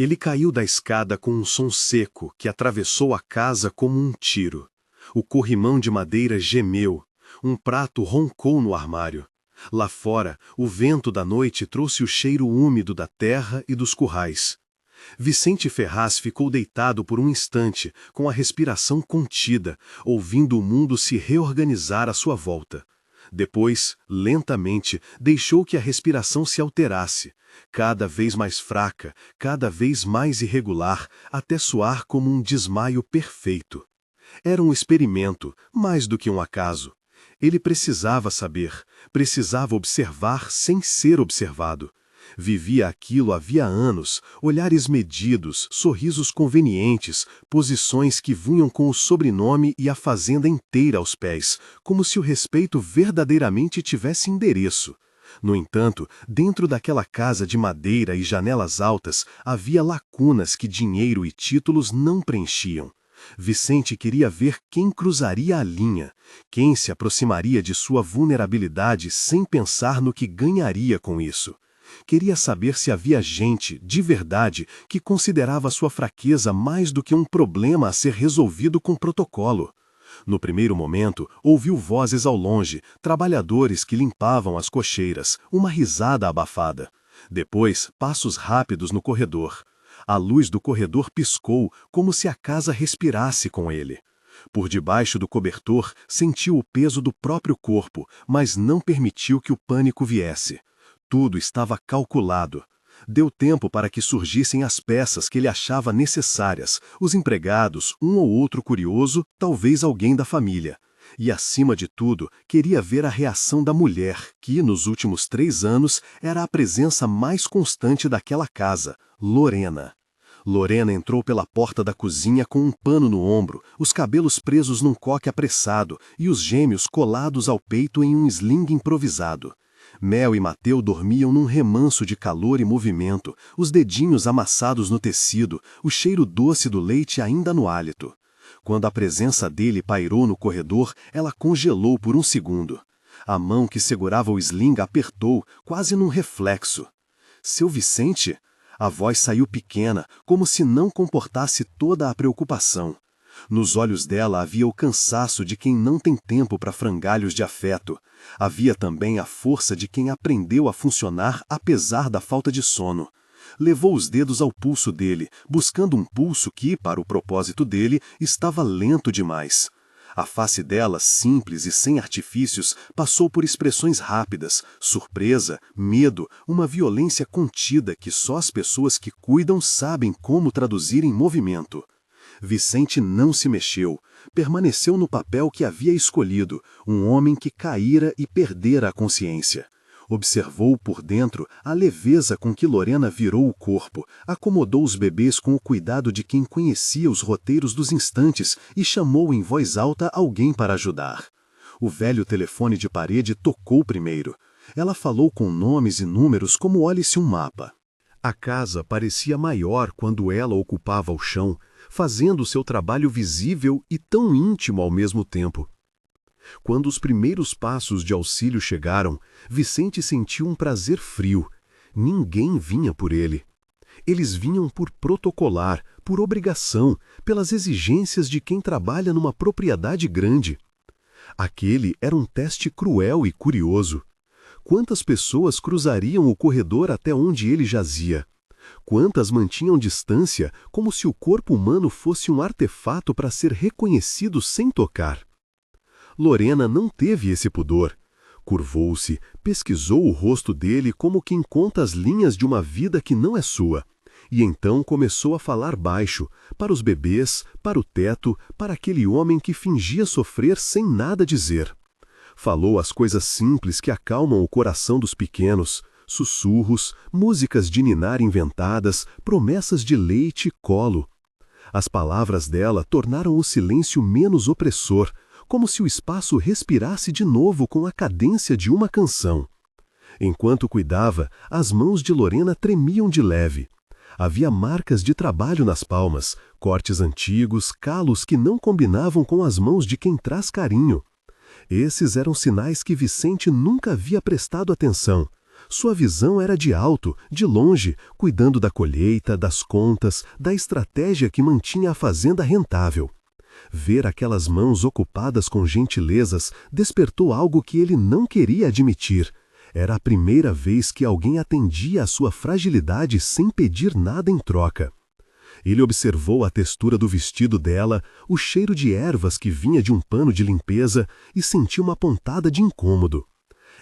Ele caiu da escada com um som seco que atravessou a casa como um tiro. O corrimão de madeira gemeu. Um prato roncou no armário. Lá fora, o vento da noite trouxe o cheiro úmido da terra e dos currais. Vicente Ferraz ficou deitado por um instante, com a respiração contida, ouvindo o mundo se reorganizar à sua volta. Depois, lentamente, deixou que a respiração se alterasse, cada vez mais fraca, cada vez mais irregular, até soar como um desmaio perfeito. Era um experimento, mais do que um acaso. Ele precisava saber, precisava observar sem ser observado. Vivia aquilo havia anos, olhares medidos, sorrisos convenientes, posições que vinham com o sobrenome e a fazenda inteira aos pés, como se o respeito verdadeiramente tivesse endereço. No entanto, dentro daquela casa de madeira e janelas altas, havia lacunas que dinheiro e títulos não preenchiam. Vicente queria ver quem cruzaria a linha, quem se aproximaria de sua vulnerabilidade sem pensar no que ganharia com isso. Queria saber se havia gente, de verdade, que considerava sua fraqueza mais do que um problema a ser resolvido com protocolo. No primeiro momento, ouviu vozes ao longe, trabalhadores que limpavam as cocheiras, uma risada abafada. Depois, passos rápidos no corredor. A luz do corredor piscou, como se a casa respirasse com ele. Por debaixo do cobertor, sentiu o peso do próprio corpo, mas não permitiu que o pânico viesse. Tudo estava calculado. Deu tempo para que surgissem as peças que ele achava necessárias, os empregados, um ou outro curioso, talvez alguém da família. E, acima de tudo, queria ver a reação da mulher, que, nos últimos 3 anos, era a presença mais constante daquela casa, Lorena. Lorena entrou pela porta da cozinha com um pano no ombro, os cabelos presos num coque apressado e os gêmeos colados ao peito em um sling improvisado. Mel e Mateu dormiam num remanso de calor e movimento, os dedinhos amassados no tecido, o cheiro doce do leite ainda no hálito. Quando a presença dele pairou no corredor, ela congelou por um segundo. A mão que segurava o sling apertou, quase num reflexo. Seu Vicente? A voz saiu pequena, como se não comportasse toda a preocupação. Nos olhos dela havia o cansaço de quem não tem tempo para frangalhos de afeto. Havia também a força de quem aprendeu a funcionar apesar da falta de sono. Levou os dedos ao pulso dele, buscando um pulso que, para o propósito dele, estava lento demais. A face dela, simples e sem artifícios, passou por expressões rápidas, surpresa, medo, uma violência contida que só as pessoas que cuidam sabem como traduzir em movimento. Vicente não se mexeu, permaneceu no papel que havia escolhido, um homem que caíra e perdera a consciência. Observou por dentro a leveza com que Lorena virou o corpo, acomodou os bebês com o cuidado de quem conhecia os roteiros dos instantes e chamou em voz alta alguém para ajudar. O velho telefone de parede tocou primeiro. Ela falou com nomes e números como olhe-se um mapa. A casa parecia maior quando ela ocupava o chão, fazendo seu trabalho visível e tão íntimo ao mesmo tempo. Quando os primeiros passos de auxílio chegaram, Vicente sentiu um prazer frio. Ninguém vinha por ele. Eles vinham por protocolar, por obrigação, pelas exigências de quem trabalha numa propriedade grande. Aquele era um teste cruel e curioso. Quantas pessoas cruzariam o corredor até onde ele jazia? Quantas mantinham distância, como se o corpo humano fosse um artefato para ser reconhecido sem tocar? Lorena não teve esse pudor. Curvou-se, pesquisou o rosto dele como quem conta as linhas de uma vida que não é sua, e então começou a falar baixo, para os bebês, para o teto, para aquele homem que fingia sofrer sem nada dizer. Falou as coisas simples que acalmam o coração dos pequenos, sussurros, músicas de ninar inventadas, promessas de leite e colo. As palavras dela tornaram o silêncio menos opressor, como se o espaço respirasse de novo com a cadência de uma canção. Enquanto cuidava, as mãos de Lorena tremiam de leve. Havia marcas de trabalho nas palmas, cortes antigos, calos que não combinavam com as mãos de quem traz carinho. Esses eram sinais que Vicente nunca havia prestado atenção. Sua visão era de alto, de longe, cuidando da colheita, das contas, da estratégia que mantinha a fazenda rentável. Ver aquelas mãos ocupadas com gentilezas despertou algo que ele não queria admitir. Era a primeira vez que alguém atendia à sua fragilidade sem pedir nada em troca. Ele observou a textura do vestido dela, o cheiro de ervas que vinha de um pano de limpeza e sentiu uma pontada de incômodo.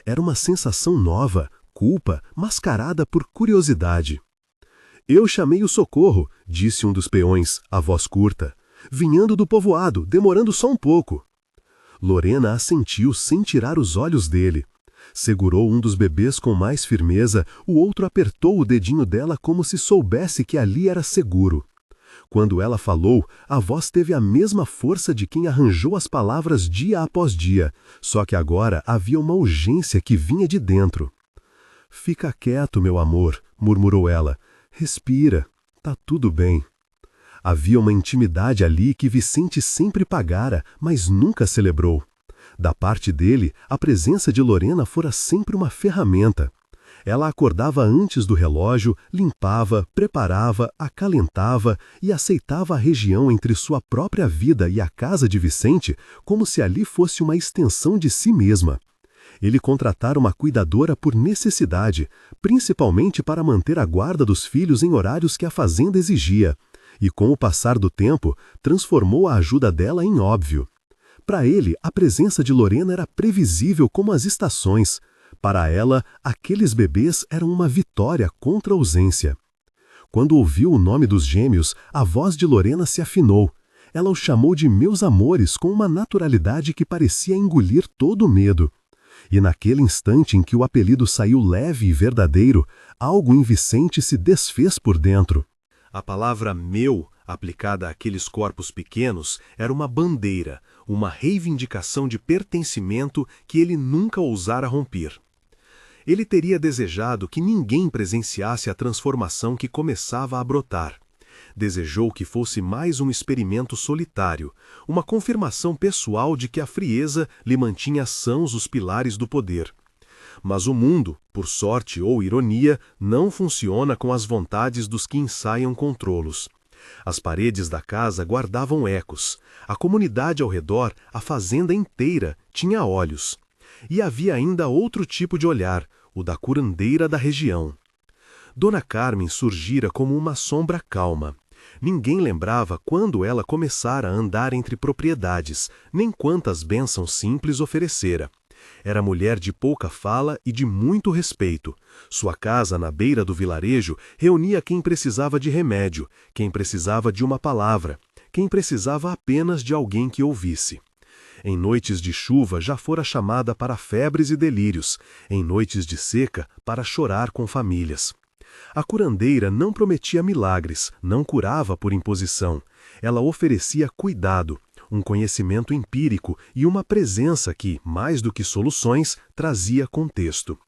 Era uma sensação nova, culpa, mascarada por curiosidade. "Eu chamei o socorro", disse um dos peões, a voz curta. "Vinhando do povoado, demorando só um pouco." Lorena assentiu sem tirar os olhos dele. Segurou um dos bebês com mais firmeza, o outro apertou o dedinho dela como se soubesse que ali era seguro. Quando ela falou, a voz teve a mesma força de quem arranjou as palavras dia após dia, só que agora havia uma urgência que vinha de dentro. "Fica quieto, meu amor", murmurou ela. "Respira, tá tudo bem." Havia uma intimidade ali que Vicente sempre pagara, mas nunca celebrou. Da parte dele, a presença de Lorena fora sempre uma ferramenta. Ela acordava antes do relógio, limpava, preparava, acalentava e aceitava a região entre sua própria vida e a casa de Vicente como se ali fosse uma extensão de si mesma. Ele contratara uma cuidadora por necessidade, principalmente para manter a guarda dos filhos em horários que a fazenda exigia, e com o passar do tempo, transformou a ajuda dela em óbvio. Para ele, a presença de Lorena era previsível como as estações. Para ela, aqueles bebês eram uma vitória contra a ausência. Quando ouviu o nome dos gêmeos, a voz de Lorena se afinou. Ela o chamou de "meus amores" com uma naturalidade que parecia engolir todo o medo. E naquele instante em que o apelido saiu leve e verdadeiro, algo em Vicente se desfez por dentro. A palavra "meu", aplicada àqueles corpos pequenos, era uma bandeira, uma reivindicação de pertencimento que ele nunca ousara romper. Ele teria desejado que ninguém presenciasse a transformação que começava a brotar. Desejou que fosse mais um experimento solitário, uma confirmação pessoal de que a frieza lhe mantinha sãos os pilares do poder. Mas o mundo, por sorte ou ironia, não funciona com as vontades dos que ensaiam controlos. As paredes da casa guardavam ecos. A comunidade ao redor, a fazenda inteira, tinha olhos. E havia ainda outro tipo de olhar, o da curandeira da região. Dona Carmen surgira como uma sombra calma. Ninguém lembrava quando ela começara a andar entre propriedades, nem quantas bênçãos simples oferecera. Era mulher de pouca fala e de muito respeito. Sua casa, na beira do vilarejo, reunia quem precisava de remédio, quem precisava de uma palavra, quem precisava apenas de alguém que ouvisse. Em noites de chuva já fora chamada para febres e delírios, em noites de seca para chorar com famílias. A curandeira não prometia milagres, não curava por imposição. Ela oferecia cuidado, um conhecimento empírico e uma presença que, mais do que soluções, trazia contexto.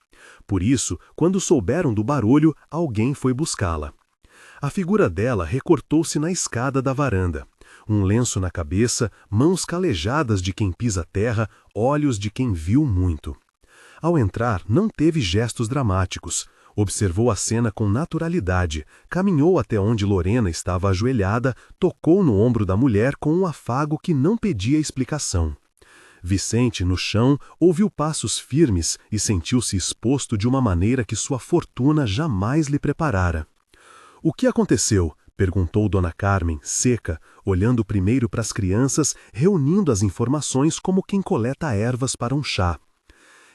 Por isso, quando souberam do barulho, alguém foi buscá-la. A figura dela recortou-se na escada da varanda. Um lenço na cabeça, mãos calejadas de quem pisa terra, olhos de quem viu muito. Ao entrar, não teve gestos dramáticos. Observou a cena com naturalidade, caminhou até onde Lorena estava ajoelhada, tocou no ombro da mulher com um afago que não pedia explicação. Vicente, no chão, ouviu passos firmes e sentiu-se exposto de uma maneira que sua fortuna jamais lhe preparara. "O que aconteceu?", perguntou Dona Carmen, seca, olhando primeiro para as crianças, reunindo as informações como quem coleta ervas para um chá.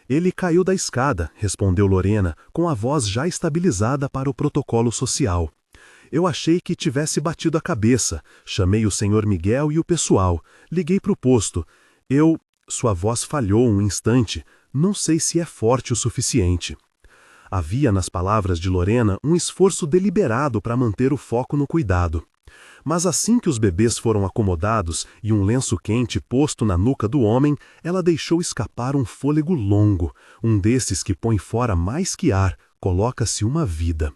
"Ele caiu da escada", respondeu Lorena, com a voz já estabilizada para o protocolo social. "Eu achei que tivesse batido a cabeça. Chamei o senhor Miguel e o pessoal. Liguei para o posto. Sua voz falhou um instante. Não sei se é forte o suficiente. Havia nas palavras de Lorena um esforço deliberado para manter o foco no cuidado. Mas assim que os bebês foram acomodados e um lenço quente posto na nuca do homem, ela deixou escapar um fôlego longo, um desses que põe fora mais que ar, coloca-se uma vida.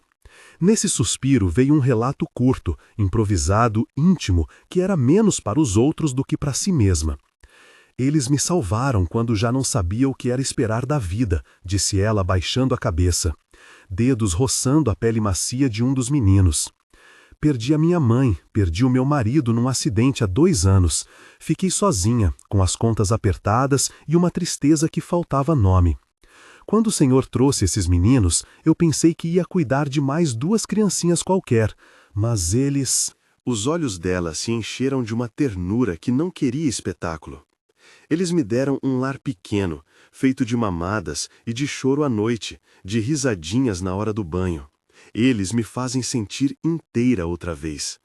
Nesse suspiro veio um relato curto, improvisado, íntimo, que era menos para os outros do que para si mesma. Eles me salvaram quando já não sabia o que era esperar da vida, disse ela baixando a cabeça. Dedos roçando a pele macia de um dos meninos. Perdi a minha mãe, perdi o meu marido num acidente há 2 anos. Fiquei sozinha, com as contas apertadas e uma tristeza que faltava nome. Quando o Senhor trouxe esses meninos, eu pensei que ia cuidar de mais 2 criancinhas qualquer, mas eles... Os olhos dela se encheram de uma ternura que não queria espetáculo. Eles me deram um lar pequeno, feito de mamadas e de choro à noite, de risadinhas na hora do banho. Eles me fazem sentir inteira outra vez.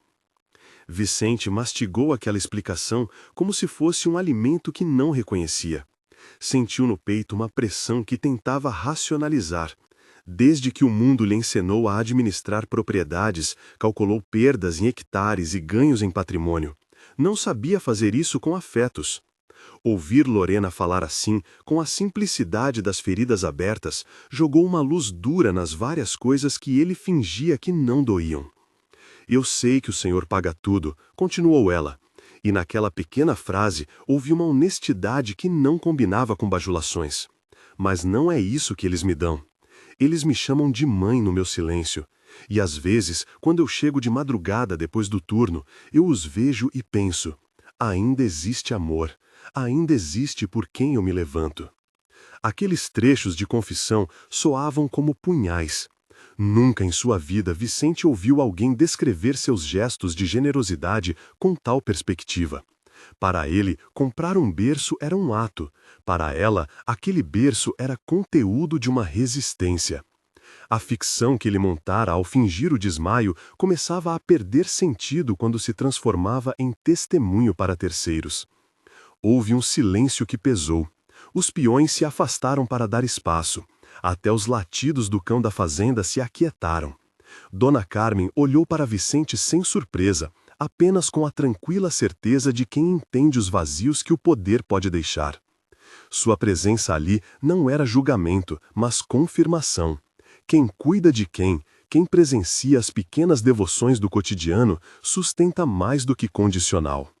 Vicente mastigou aquela explicação como se fosse um alimento que não reconhecia. Sentiu no peito uma pressão que tentava racionalizar. Desde que o mundo lhe ensinou a administrar propriedades, calculou perdas em hectares e ganhos em patrimônio. Não sabia fazer isso com afetos. Ouvir Lorena falar assim, com a simplicidade das feridas abertas, jogou uma luz dura nas várias coisas que ele fingia que não doíam. Eu sei que o Senhor paga tudo, continuou ela. E naquela pequena frase houve uma honestidade que não combinava com bajulações. Mas não é isso que eles me dão. Eles me chamam de mãe no meu silêncio. E às vezes, quando eu chego de madrugada depois do turno, eu os vejo e penso, ainda existe amor, ainda existe por quem eu me levanto. Aqueles trechos de confissão soavam como punhais. Nunca em sua vida Vicente ouviu alguém descrever seus gestos de generosidade com tal perspectiva. Para ele, comprar um berço era um ato. Para ela, aquele berço era conteúdo de uma resistência. A ficção que ele montara ao fingir o desmaio começava a perder sentido quando se transformava em testemunho para terceiros. Houve um silêncio que pesou. Os peões se afastaram para dar espaço. Até os latidos do cão da fazenda se aquietaram. Dona Carmen olhou para Vicente sem surpresa, apenas com a tranquila certeza de quem entende os vazios que o poder pode deixar. Sua presença ali não era julgamento, mas confirmação. Quem cuida de quem presencia as pequenas devoções do cotidiano, sustenta mais do que condicional.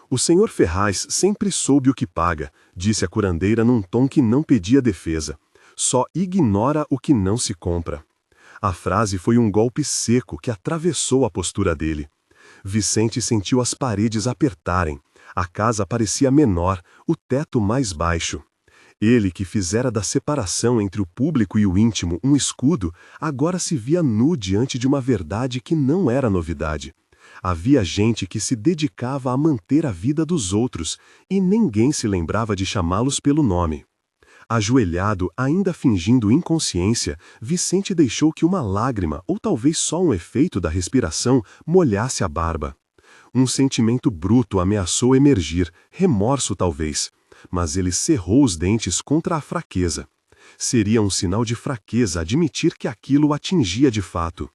O senhor Ferraz sempre soube o que paga, disse a curandeira num tom que não pedia defesa. Só ignora o que não se compra. A frase foi um golpe seco que atravessou a postura dele. Vicente sentiu as paredes apertarem. A casa parecia menor, o teto mais baixo. Ele, que fizera da separação entre o público e o íntimo um escudo, agora se via nu diante de uma verdade que não era novidade. Havia gente que se dedicava a manter a vida dos outros, e ninguém se lembrava de chamá-los pelo nome. Ajoelhado, ainda fingindo inconsciência, Vicente deixou que uma lágrima, ou talvez só um efeito da respiração, molhasse a barba. Um sentimento bruto ameaçou emergir, remorso talvez, mas ele cerrou os dentes contra a fraqueza. Seria um sinal de fraqueza admitir que aquilo o atingia de fato.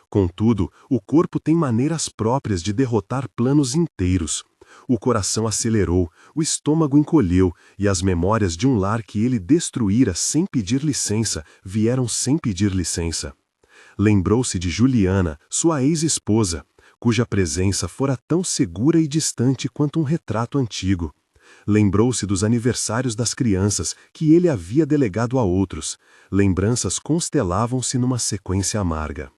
Contudo, o corpo tem maneiras próprias de derrotar planos inteiros. O coração acelerou, o estômago encolheu, e as memórias de um lar que ele destruíra sem pedir licença, vieram sem pedir licença. Lembrou-se de Juliana, sua ex-esposa, cuja presença fora tão segura e distante quanto um retrato antigo. Lembrou-se dos aniversários das crianças, que ele havia delegado a outros. Lembranças constelavam-se numa sequência amarga.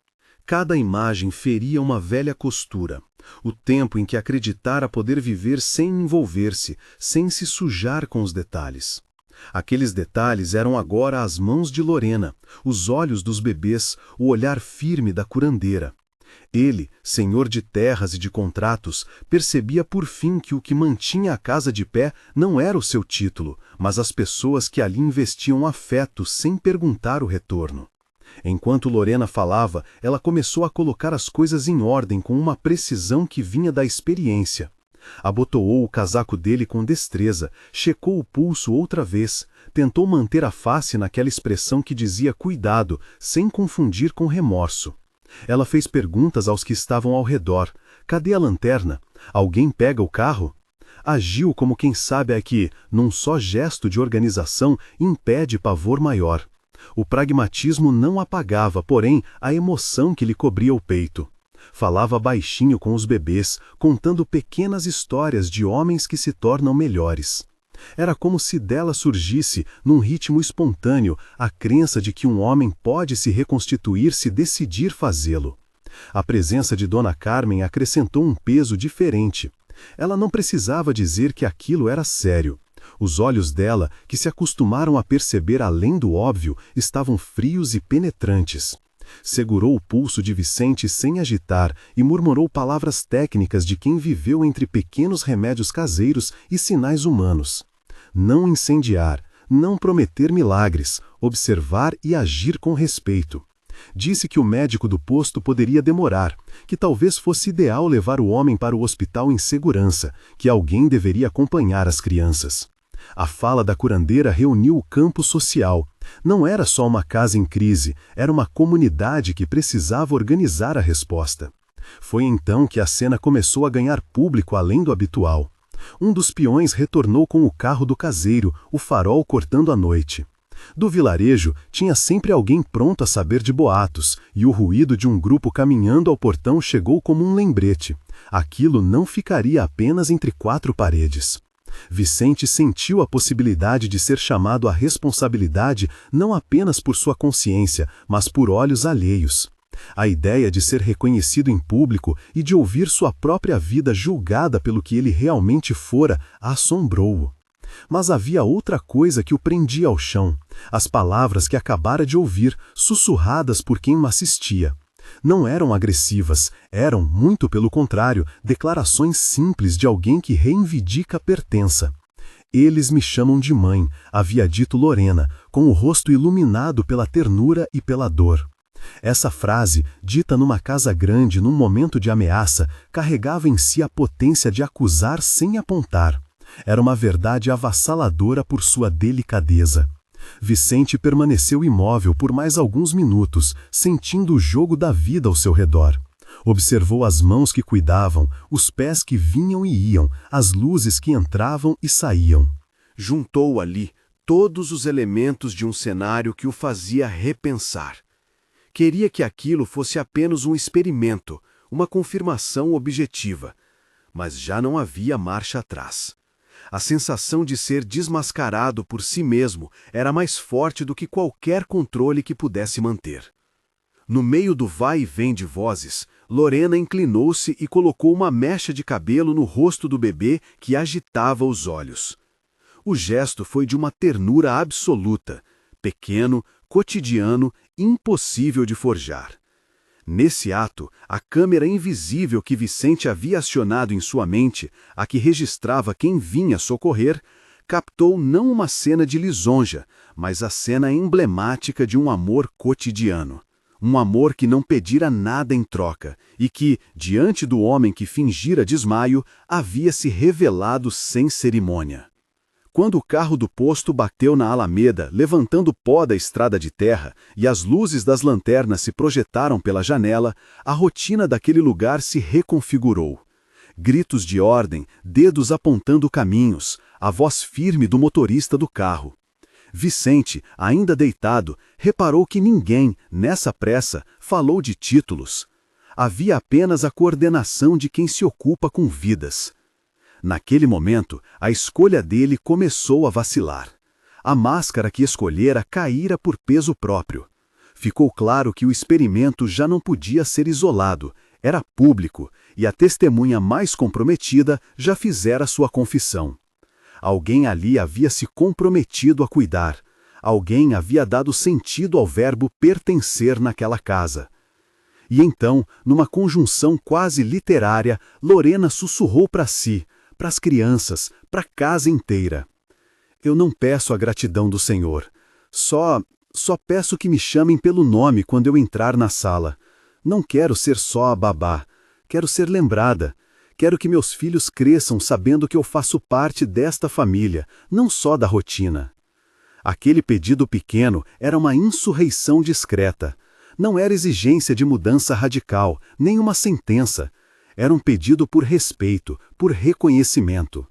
Cada imagem feria uma velha costura. O tempo em que acreditara poder viver sem envolver-se, sem se sujar com os detalhes. Aqueles detalhes eram agora as mãos de Lorena, os olhos dos bebês, o olhar firme da curandeira. Ele, senhor de terras e de contratos, percebia por fim que o que mantinha a casa de pé não era o seu título, mas as pessoas que ali investiam afeto sem perguntar o retorno. Enquanto Lorena falava, ela começou a colocar as coisas em ordem com uma precisão que vinha da experiência. Abotoou o casaco dele com destreza, checou o pulso outra vez, tentou manter a face naquela expressão que dizia cuidado, sem confundir com remorso. Ela fez perguntas aos que estavam ao redor. Cadê a lanterna? Alguém pega o carro? Agiu como quem sabe que, num só gesto de organização, impede pavor maior. O pragmatismo não apagava, porém, a emoção que lhe cobria o peito. Falava baixinho com os bebês, contando pequenas histórias de homens que se tornam melhores. Era como se dela surgisse, num ritmo espontâneo, a crença de que um homem pode se reconstituir se decidir fazê-lo. A presença de Dona Carmen acrescentou um peso diferente. Ela não precisava dizer que aquilo era sério. Os olhos dela, que se acostumaram a perceber além do óbvio, estavam frios e penetrantes. Segurou o pulso de Vicente sem agitar e murmurou palavras técnicas de quem viveu entre pequenos remédios caseiros e sinais humanos. Não incendiar, não prometer milagres, observar e agir com respeito. Disse que o médico do posto poderia demorar, que talvez fosse ideal levar o homem para o hospital em segurança, que alguém deveria acompanhar as crianças. A fala da curandeira reuniu o campo social. Não era só uma casa em crise, era uma comunidade que precisava organizar a resposta. Foi então que a cena começou a ganhar público além do habitual. Um dos peões retornou com o carro do caseiro, o farol cortando a noite. Do vilarejo, tinha sempre alguém pronto a saber de boatos, e o ruído de um grupo caminhando ao portão chegou como um lembrete. Aquilo não ficaria apenas entre quatro paredes. Vicente sentiu a possibilidade de ser chamado à responsabilidade não apenas por sua consciência, mas por olhos alheios. A ideia de ser reconhecido em público e de ouvir sua própria vida julgada pelo que ele realmente fora assombrou-o. Mas havia outra coisa que o prendia ao chão, as palavras que acabara de ouvir, sussurradas por quem o assistia. Não eram agressivas, eram, muito pelo contrário, declarações simples de alguém que reivindica a pertença. Eles me chamam de mãe, havia dito Lorena, com o rosto iluminado pela ternura e pela dor. Essa frase, dita numa casa grande num momento de ameaça, carregava em si a potência de acusar sem apontar. Era uma verdade avassaladora por sua delicadeza. Vicente permaneceu imóvel por mais alguns minutos, sentindo o jogo da vida ao seu redor. Observou as mãos que cuidavam, os pés que vinham e iam, as luzes que entravam e saíam. Juntou ali todos os elementos de um cenário que o fazia repensar. Queria que aquilo fosse apenas um experimento, uma confirmação objetiva. Mas já não havia marcha atrás. A sensação de ser desmascarado por si mesmo era mais forte do que qualquer controle que pudesse manter. No meio do vai e vem de vozes, Lorena inclinou-se e colocou uma mecha de cabelo no rosto do bebê que agitava os olhos. O gesto foi de uma ternura absoluta, pequeno, cotidiano, impossível de forjar. Nesse ato, a câmera invisível que Vicente havia acionado em sua mente, a que registrava quem vinha socorrer, captou não uma cena de lisonja, mas a cena emblemática de um amor cotidiano. Um amor que não pedira nada em troca e que, diante do homem que fingira desmaio, havia se revelado sem cerimônia. Quando o carro do posto bateu na alameda, levantando pó da estrada de terra, e as luzes das lanternas se projetaram pela janela, a rotina daquele lugar se reconfigurou. Gritos de ordem, dedos apontando caminhos, a voz firme do motorista do carro. Vicente, ainda deitado, reparou que ninguém, nessa pressa, falou de títulos. Havia apenas a coordenação de quem se ocupa com vidas. Naquele momento, a escolha dele começou a vacilar. A máscara que escolhera caíra por peso próprio. Ficou claro que o experimento já não podia ser isolado, era público, e a testemunha mais comprometida já fizera sua confissão. Alguém ali havia se comprometido a cuidar. Alguém havia dado sentido ao verbo pertencer naquela casa. E então, numa conjunção quase literária, Lorena sussurrou para si, para as crianças, para a casa inteira. Eu não peço a gratidão do Senhor. Só peço que me chamem pelo nome quando eu entrar na sala. Não quero ser só a babá. Quero ser lembrada. Quero que meus filhos cresçam sabendo que eu faço parte desta família, não só da rotina. Aquele pedido pequeno era uma insurreição discreta. Não era exigência de mudança radical, nem uma sentença. Era um pedido por respeito, por reconhecimento.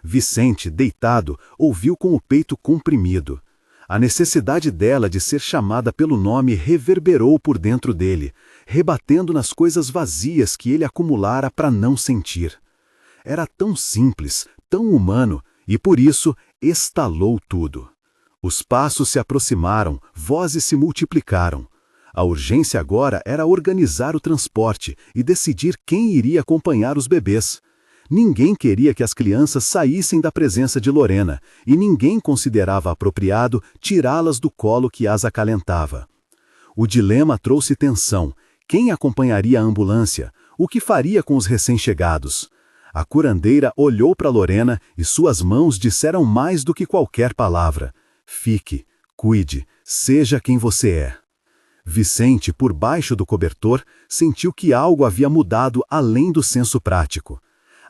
Vicente, deitado, ouviu com o peito comprimido. A necessidade dela de ser chamada pelo nome reverberou por dentro dele, rebatendo nas coisas vazias que ele acumulara para não sentir. Era tão simples, tão humano, E por isso estalou tudo. Os passos se aproximaram, vozes se multiplicaram. A urgência agora era organizar o transporte e decidir quem iria acompanhar os bebês. Ninguém queria que as crianças saíssem da presença de Lorena, e ninguém considerava apropriado tirá-las do colo que as acalentava. O dilema trouxe tensão. Quem acompanharia a ambulância? O que faria com os recém-chegados? A curandeira olhou para Lorena e suas mãos disseram mais do que qualquer palavra. Fique, cuide, seja quem você é. Vicente, por baixo do cobertor, sentiu que algo havia mudado além do senso prático.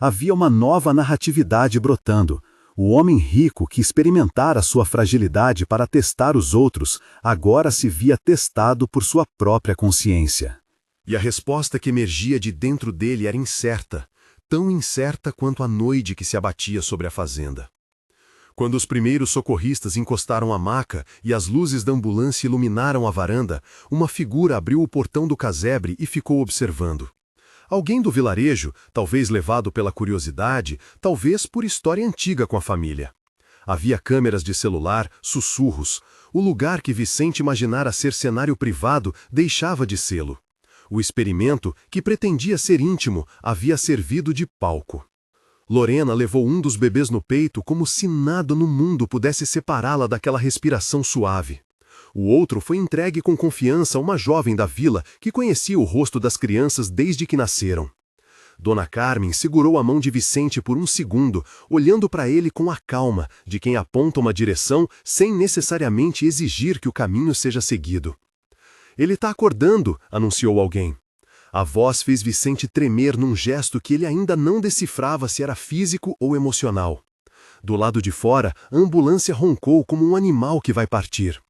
Havia uma nova narratividade brotando. O homem rico que experimentara sua fragilidade para testar os outros, agora se via testado por sua própria consciência. E a resposta que emergia de dentro dele era incerta, tão incerta quanto a noite que se abatia sobre a fazenda. Quando os primeiros socorristas encostaram a maca e as luzes da ambulância iluminaram a varanda, uma figura abriu o portão do casebre e ficou observando. Alguém do vilarejo, talvez levado pela curiosidade, talvez por história antiga com a família. Havia câmeras de celular, sussurros. O lugar que Vicente imaginara ser cenário privado deixava de sê-lo. O experimento, que pretendia ser íntimo, havia servido de palco. Lorena levou um dos bebês no peito como se nada no mundo pudesse separá-la daquela respiração suave. O outro foi entregue com confiança a uma jovem da vila que conhecia o rosto das crianças desde que nasceram. Dona Carmen segurou a mão de Vicente por um segundo, olhando para ele com a calma de quem aponta uma direção sem necessariamente exigir que o caminho seja seguido. "Ele está acordando", anunciou alguém. A voz fez Vicente tremer num gesto que ele ainda não decifrava se era físico ou emocional. Do lado de fora, a ambulância roncou como um animal que vai partir.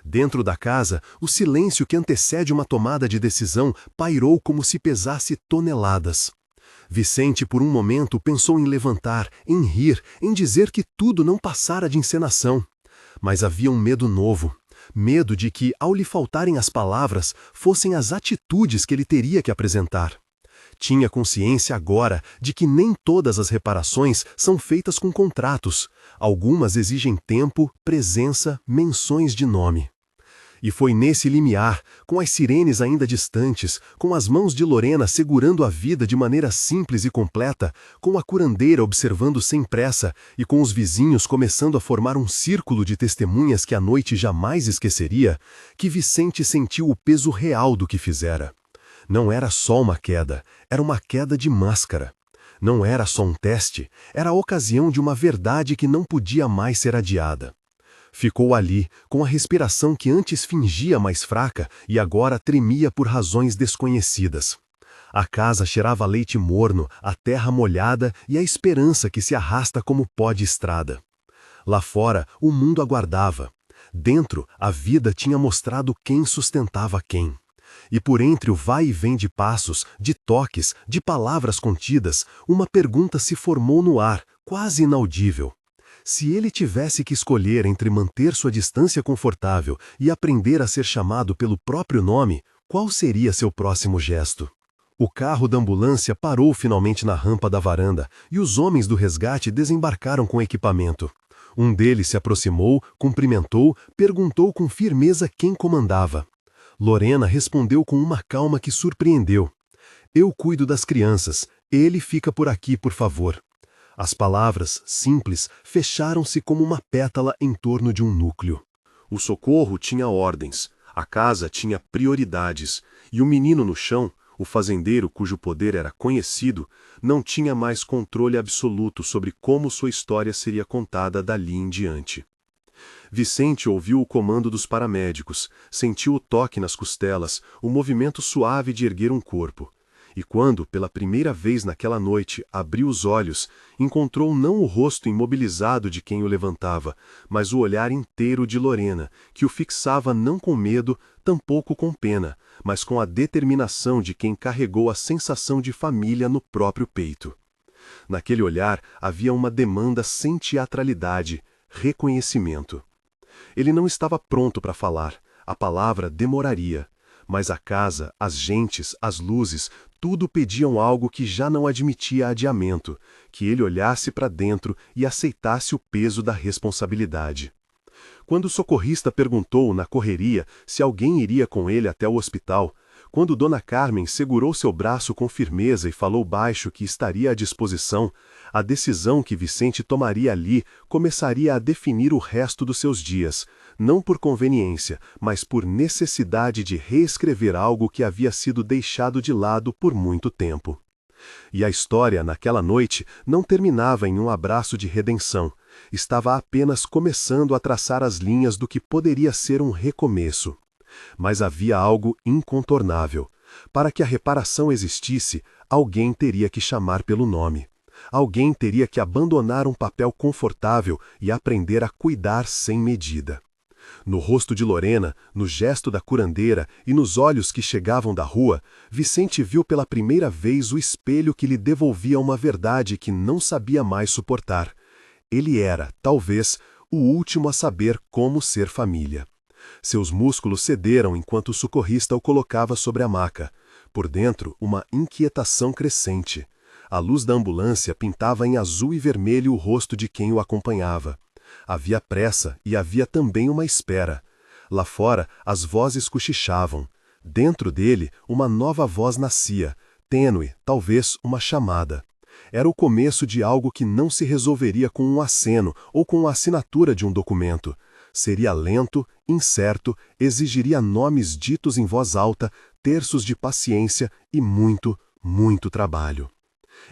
Dentro da casa, o silêncio que antecede uma tomada de decisão pairou como se pesasse toneladas. Vicente, por um momento, pensou em levantar, em rir, em dizer que tudo não passara de encenação. Mas havia um medo novo. Medo de que, ao lhe faltarem as palavras, fossem as atitudes que ele teria que apresentar. Tinha consciência agora de que nem todas as reparações são feitas com contratos. Algumas exigem tempo, presença, menções de nome. E foi nesse limiar, com as sirenes ainda distantes, com as mãos de Lorena segurando a vida de maneira simples e completa, com a curandeira observando sem pressa e com os vizinhos começando a formar um círculo de testemunhas que a noite jamais esqueceria, que Vicente sentiu o peso real do que fizera. Não era só uma queda, era uma queda de máscara. Não era só um teste, era a ocasião de uma verdade que não podia mais ser adiada. Ficou ali, com a respiração que antes fingia mais fraca e agora tremia por razões desconhecidas. A casa cheirava a leite morno, a terra molhada e a esperança que se arrasta como pó de estrada. Lá fora, o mundo aguardava. Dentro, a vida tinha mostrado quem sustentava quem. E por entre o vai e vem de passos, de toques, de palavras contidas, uma pergunta se formou no ar, quase inaudível. Se ele tivesse que escolher entre manter sua distância confortável e aprender a ser chamado pelo próprio nome, qual seria seu próximo gesto? O carro da ambulância parou finalmente na rampa da varanda e os homens do resgate desembarcaram com equipamento. Um deles se aproximou, cumprimentou, perguntou com firmeza quem comandava. Lorena respondeu com uma calma que surpreendeu. "Eu cuido das crianças, ele fica por aqui, por favor." As palavras, simples, fecharam-se como uma pétala em torno de um núcleo. O socorro tinha ordens, a casa tinha prioridades, e o menino no chão, o fazendeiro cujo poder era conhecido, não tinha mais controle absoluto sobre como sua história seria contada dali em diante. Vicente ouviu o comando dos paramédicos, sentiu o toque nas costelas, o movimento suave de erguer um corpo. E quando, pela primeira vez naquela noite, abriu os olhos, encontrou não o rosto imobilizado de quem o levantava, mas o olhar inteiro de Lorena, que o fixava não com medo, tampouco com pena, mas com a determinação de quem carregou a sensação de família no próprio peito. Naquele olhar havia uma demanda sem teatralidade, reconhecimento. Ele não estava pronto para falar, a palavra demoraria. Mas a casa, as gentes, as luzes, tudo pediam algo que já não admitia adiamento, que ele olhasse para dentro e aceitasse o peso da responsabilidade. Quando o socorrista perguntou na correria se alguém iria com ele até o hospital, quando Dona Carmen segurou seu braço com firmeza e falou baixo que estaria à disposição, a decisão que Vicente tomaria ali começaria a definir o resto dos seus dias, não por conveniência, mas por necessidade de reescrever algo que havia sido deixado de lado por muito tempo. E a história, naquela noite, não terminava em um abraço de redenção. Estava apenas começando a traçar as linhas do que poderia ser um recomeço. Mas havia algo incontornável. Para que a reparação existisse, alguém teria que chamar pelo nome. Alguém teria que abandonar um papel confortável e aprender a cuidar sem medida. No rosto de Lorena, no gesto da curandeira e nos olhos que chegavam da rua, Vicente viu pela primeira vez o espelho que lhe devolvia uma verdade que não sabia mais suportar. Ele era, talvez, o último a saber como ser família. Seus músculos cederam enquanto o socorrista o colocava sobre a maca. Por dentro, uma inquietação crescente. A luz da ambulância pintava em azul e vermelho o rosto de quem o acompanhava. Havia pressa e havia também uma espera. Lá fora, as vozes cochichavam. Dentro dele, uma nova voz nascia, tênue, talvez uma chamada. Era o começo de algo que não se resolveria com um aceno ou com a assinatura de um documento. Seria lento, incerto, exigiria nomes ditos em voz alta, terços de paciência e muito, muito trabalho.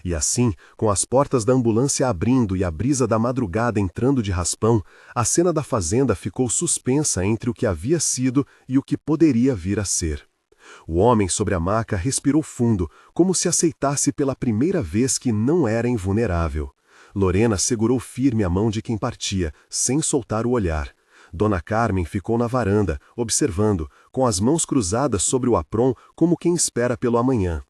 E assim, com as portas da ambulância abrindo e a brisa da madrugada entrando de raspão, a cena da fazenda ficou suspensa entre o que havia sido e o que poderia vir a ser. O homem sobre a maca respirou fundo, como se aceitasse pela primeira vez que não era invulnerável. Lorena segurou firme a mão de quem partia, sem soltar o olhar. Dona Carmen ficou na varanda, observando, com as mãos cruzadas sobre o apron como quem espera pelo amanhã.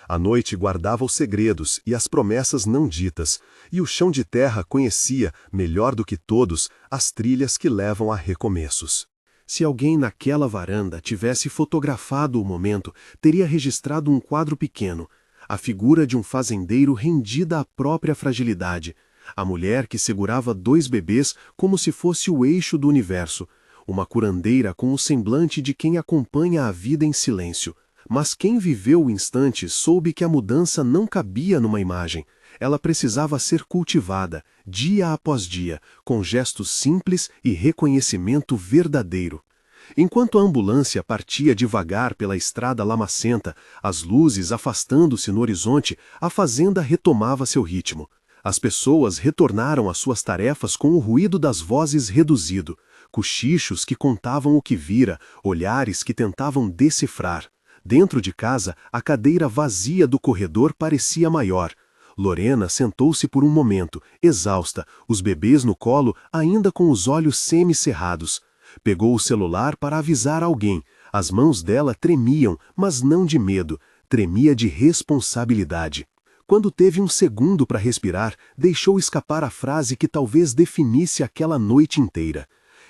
A noite guardava os segredos e as promessas não ditas, e o chão de terra conhecia, melhor do que todos, as trilhas que levam a recomeços. Se alguém naquela varanda tivesse fotografado o momento, teria registrado um quadro pequeno, a figura de um fazendeiro rendida à própria fragilidade, a mulher que segurava 2 bebês como se fosse o eixo do universo, uma curandeira com o semblante de quem acompanha a vida em silêncio. Mas quem viveu o instante soube que a mudança não cabia numa imagem. Ela precisava ser cultivada, dia após dia, com gestos simples e reconhecimento verdadeiro. Enquanto a ambulância partia devagar pela estrada lamacenta, as luzes afastando-se no horizonte, a fazenda retomava seu ritmo. As pessoas retornaram às suas tarefas com o ruído das vozes reduzido, cochichos que contavam o que vira, olhares que tentavam decifrar. Dentro de casa, a cadeira vazia do corredor parecia maior. Lorena sentou-se por um momento, exausta, os bebês no colo ainda com os olhos semicerrados. Pegou o celular para avisar alguém. As mãos dela tremiam, mas não de medo, tremia de responsabilidade. Quando teve um segundo para respirar, deixou escapar a frase que talvez definisse aquela noite inteira.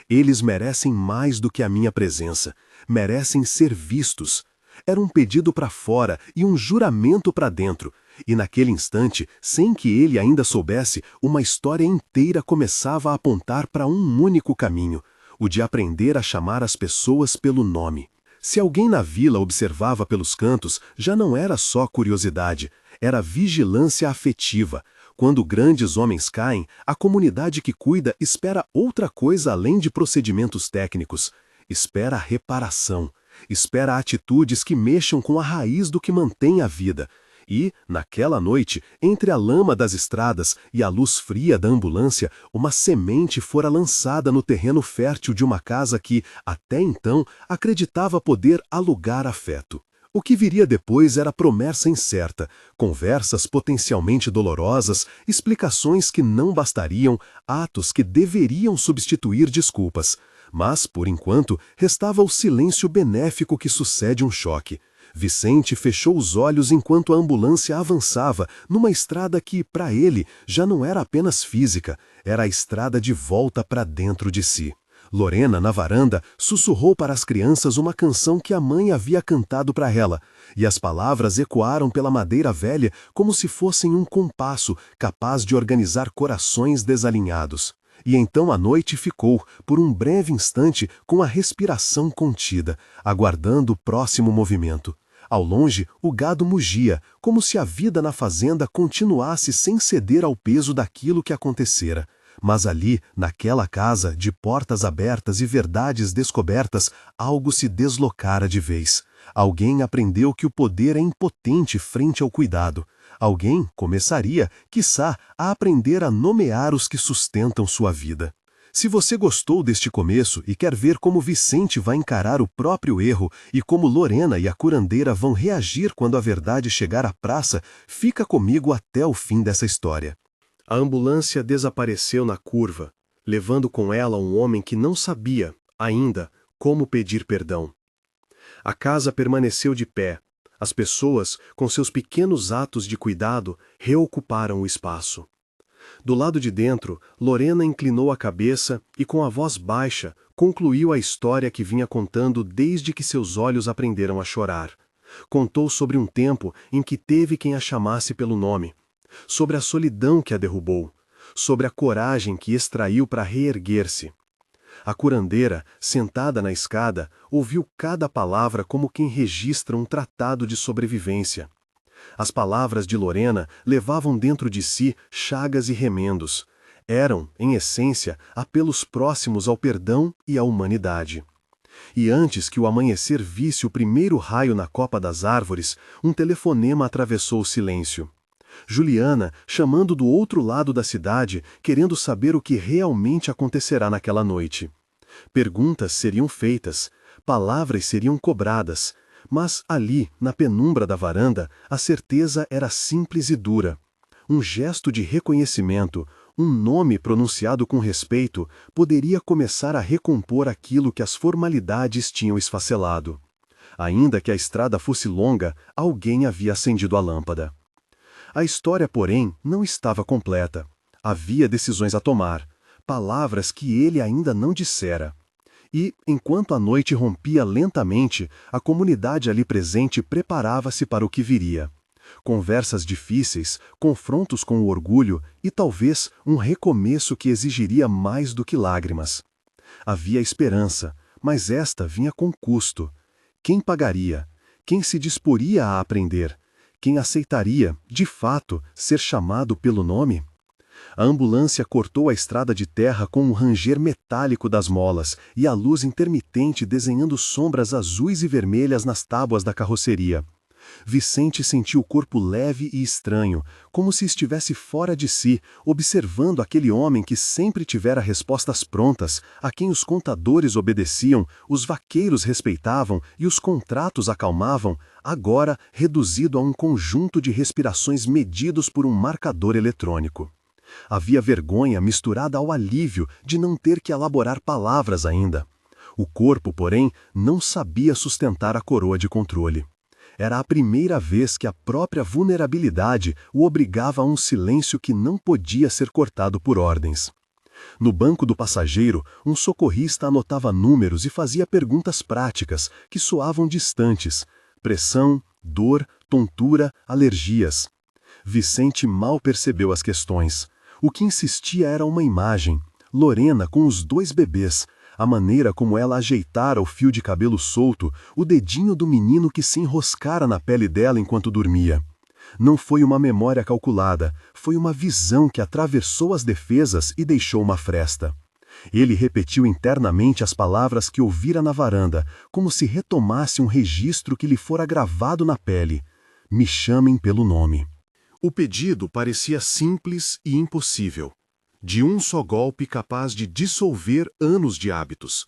Eles merecem mais do que a minha presença. Merecem ser vistos. Era um pedido para fora e um juramento para dentro. E naquele instante, sem que ele ainda soubesse, uma história inteira começava a apontar para um único caminho, o de aprender a chamar as pessoas pelo nome. Se alguém na vila observava pelos cantos, já não era só curiosidade, era vigilância afetiva. Quando grandes homens caem, a comunidade que cuida espera outra coisa além de procedimentos técnicos. Espera a reparação. Espera atitudes que mexam com a raiz do que mantém a vida. E, naquela noite, entre a lama das estradas e a luz fria da ambulância, uma semente fora lançada no terreno fértil de uma casa que, até então, acreditava poder alugar afeto. O que viria depois era promessa incerta, conversas potencialmente dolorosas, explicações que não bastariam, atos que deveriam substituir desculpas. Mas, por enquanto, restava o silêncio benéfico que sucede um choque. Vicente fechou os olhos enquanto a ambulância avançava numa estrada que, para ele, já não era apenas física, era a estrada de volta para dentro de si. Lorena, na varanda, sussurrou para as crianças uma canção que a mãe havia cantado para ela, e as palavras ecoaram pela madeira velha como se fossem um compasso capaz de organizar corações desalinhados. E então a noite ficou, por um breve instante, com a respiração contida, aguardando o próximo movimento. Ao longe, o gado mugia, como se a vida na fazenda continuasse sem ceder ao peso daquilo que acontecera. Mas ali, naquela casa, de portas abertas e verdades descobertas, algo se deslocara de vez. Alguém aprendeu que o poder é impotente frente ao cuidado. Alguém começaria, quiçá, a aprender a nomear os que sustentam sua vida. Se você gostou deste começo e quer ver como Vicente vai encarar o próprio erro e como Lorena e a curandeira vão reagir quando a verdade chegar à praça, fica comigo até o fim dessa história. A ambulância desapareceu na curva, levando com ela um homem que não sabia, ainda, como pedir perdão. A casa permaneceu de pé. As pessoas, com seus pequenos atos de cuidado, reocuparam o espaço. Do lado de dentro, Lorena inclinou a cabeça e, com a voz baixa, concluiu a história que vinha contando desde que seus olhos aprenderam a chorar. Contou sobre um tempo em que teve quem a chamasse pelo nome, sobre a solidão que a derrubou, sobre a coragem que extraiu para reerguer-se. A curandeira, sentada na escada, ouviu cada palavra como quem registra um tratado de sobrevivência. As palavras de Lorena levavam dentro de si chagas e remendos. Eram, em essência, apelos próximos ao perdão e à humanidade. E antes que o amanhecer visse o primeiro raio na copa das árvores, um telefonema atravessou o silêncio. Juliana, chamando do outro lado da cidade, querendo saber o que realmente acontecerá naquela noite. Perguntas seriam feitas, palavras seriam cobradas, mas ali, na penumbra da varanda, a certeza era simples e dura. Um gesto de reconhecimento, um nome pronunciado com respeito, poderia começar a recompor aquilo que as formalidades tinham esfacelado. Ainda que a estrada fosse longa, alguém havia acendido a lâmpada. A história, porém, não estava completa. Havia decisões a tomar, palavras que ele ainda não dissera. E, enquanto a noite rompia lentamente, a comunidade ali presente preparava-se para o que viria. Conversas difíceis, confrontos com o orgulho e talvez um recomeço que exigiria mais do que lágrimas. Havia esperança, mas esta vinha com custo. Quem pagaria? Quem se disporia a aprender? Quem aceitaria, de fato, ser chamado pelo nome? A ambulância cortou a estrada de terra com um ranger metálico das molas e a luz intermitente desenhando sombras azuis e vermelhas nas tábuas da carroceria. Vicente sentiu o corpo leve e estranho, como se estivesse fora de si, observando aquele homem que sempre tivera respostas prontas, a quem os contadores obedeciam, os vaqueiros respeitavam e os contratos acalmavam, agora reduzido a um conjunto de respirações medidos por um marcador eletrônico. Havia vergonha misturada ao alívio de não ter que elaborar palavras ainda. O corpo, porém, não sabia sustentar a coroa de controle. Era a primeira vez que a própria vulnerabilidade o obrigava a um silêncio que não podia ser cortado por ordens. No banco do passageiro, um socorrista anotava números e fazia perguntas práticas, que soavam distantes: pressão, dor, tontura, alergias. Vicente mal percebeu as questões. O que insistia era uma imagem: Lorena com os 2 bebês, a maneira como ela ajeitara o fio de cabelo solto, o dedinho do menino que se enroscara na pele dela enquanto dormia. Não foi uma memória calculada, foi uma visão que atravessou as defesas e deixou uma fresta. Ele repetiu internamente as palavras que ouvira na varanda, como se retomasse um registro que lhe fora gravado na pele: me chamem pelo nome. O pedido parecia simples e impossível. De um só golpe capaz de dissolver anos de hábitos.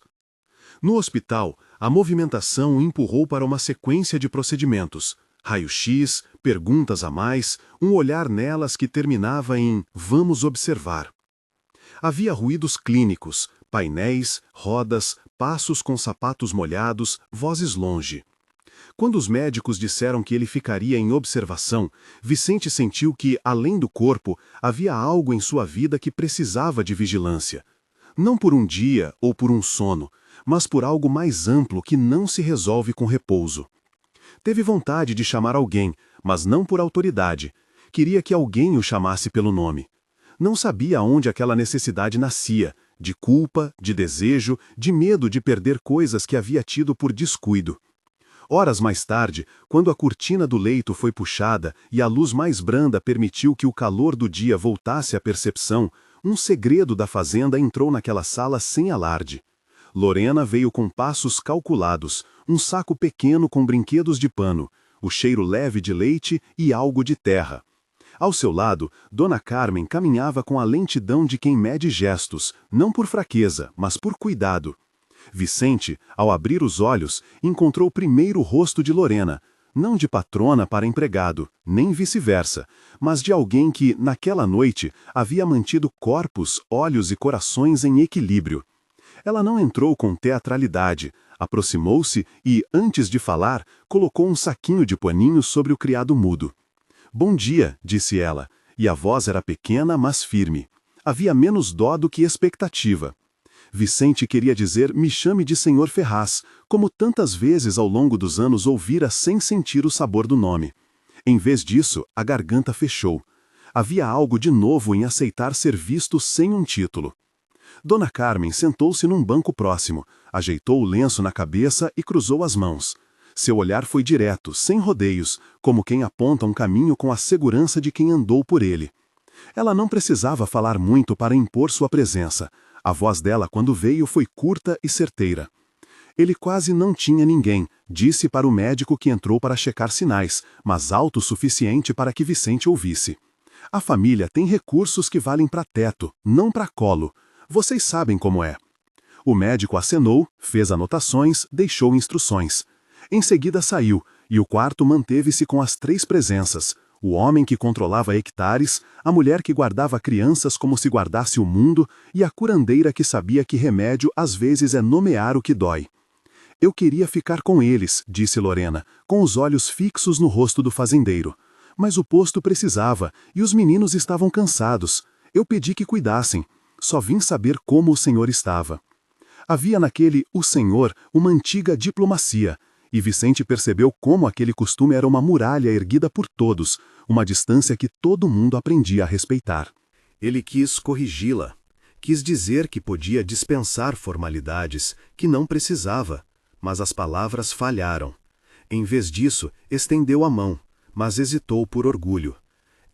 No hospital, a movimentação o empurrou para uma sequência de procedimentos: raio-x, perguntas a mais, um olhar nelas que terminava em "vamos observar". Havia ruídos clínicos, painéis, rodas, passos com sapatos molhados, vozes longe. Quando os médicos disseram que ele ficaria em observação, Vicente sentiu que, além do corpo, havia algo em sua vida que precisava de vigilância. Não por um dia ou por um sono, mas por algo mais amplo que não se resolve com repouso. Teve vontade de chamar alguém, mas não por autoridade. Queria que alguém o chamasse pelo nome. Não sabia onde aquela necessidade nascia, de culpa, de desejo, de medo de perder coisas que havia tido por descuido. Horas mais tarde, quando a cortina do leito foi puxada e a luz mais branda permitiu que o calor do dia voltasse à percepção, um segredo da fazenda entrou naquela sala sem alarde. Lorena veio com passos calculados, um saco pequeno com brinquedos de pano, o cheiro leve de leite e algo de terra. Ao seu lado, Dona Carmen caminhava com a lentidão de quem mede gestos, não por fraqueza, mas por cuidado. Vicente, ao abrir os olhos, encontrou primeiro o rosto de Lorena, não de patrona para empregado, nem vice-versa, mas de alguém que, naquela noite, havia mantido corpos, olhos e corações em equilíbrio. Ela não entrou com teatralidade, aproximou-se e, antes de falar, colocou um saquinho de paninho sobre o criado mudo. "Bom dia", disse ela, e a voz era pequena, mas firme. Havia menos dó do que expectativa. Vicente queria dizer "me chame de Senhor Ferraz", como tantas vezes ao longo dos anos ouvira sem sentir o sabor do nome. Em vez disso, a garganta fechou. Havia algo de novo em aceitar ser visto sem um título. Dona Carmen sentou-se num banco próximo, ajeitou o lenço na cabeça e cruzou as mãos. Seu olhar foi direto, sem rodeios, como quem aponta um caminho com a segurança de quem andou por ele. Ela não precisava falar muito para impor sua presença. A voz dela, quando veio, foi curta e certeira. Ele quase não tinha ninguém, disse para o médico que entrou para checar sinais, mas alto o suficiente para que Vicente ouvisse. A família tem recursos que valem para teto, não para colo. Vocês sabem como é. O médico acenou, fez anotações, deixou instruções. Em seguida saiu, e o quarto manteve-se com as 3 presenças: o homem que controlava hectares, a mulher que guardava crianças como se guardasse o mundo e a curandeira que sabia que remédio às vezes é nomear o que dói. "Eu queria ficar com eles", disse Lorena, com os olhos fixos no rosto do fazendeiro. "Mas o posto precisava, e os meninos estavam cansados. Eu pedi que cuidassem. Só vim saber como o senhor estava." Havia naquele "o senhor" uma antiga diplomacia, e Vicente percebeu como aquele costume era uma muralha erguida por todos, uma distância que todo mundo aprendia a respeitar. Ele quis corrigi-la. Quis dizer que podia dispensar formalidades, que não precisava, mas as palavras falharam. Em vez disso, estendeu a mão, mas hesitou por orgulho.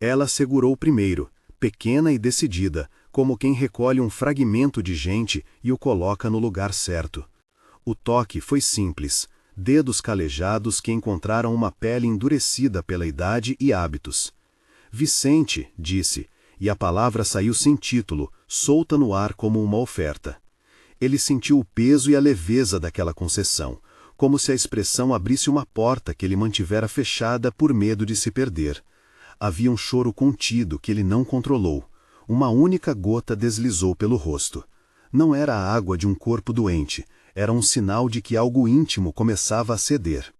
Ela segurou primeiro, pequena e decidida, como quem recolhe um fragmento de gente e o coloca no lugar certo. O toque foi simples, dedos calejados que encontraram uma pele endurecida pela idade e hábitos. "Vicente", disse, e a palavra saiu sem título, solta no ar como uma oferta. Ele sentiu o peso e a leveza daquela concessão, como se a expressão abrisse uma porta que ele mantivera fechada por medo de se perder. Havia um choro contido que ele não controlou. Uma única gota deslizou pelo rosto. Não era a água de um corpo doente, era um sinal de que algo íntimo começava a ceder.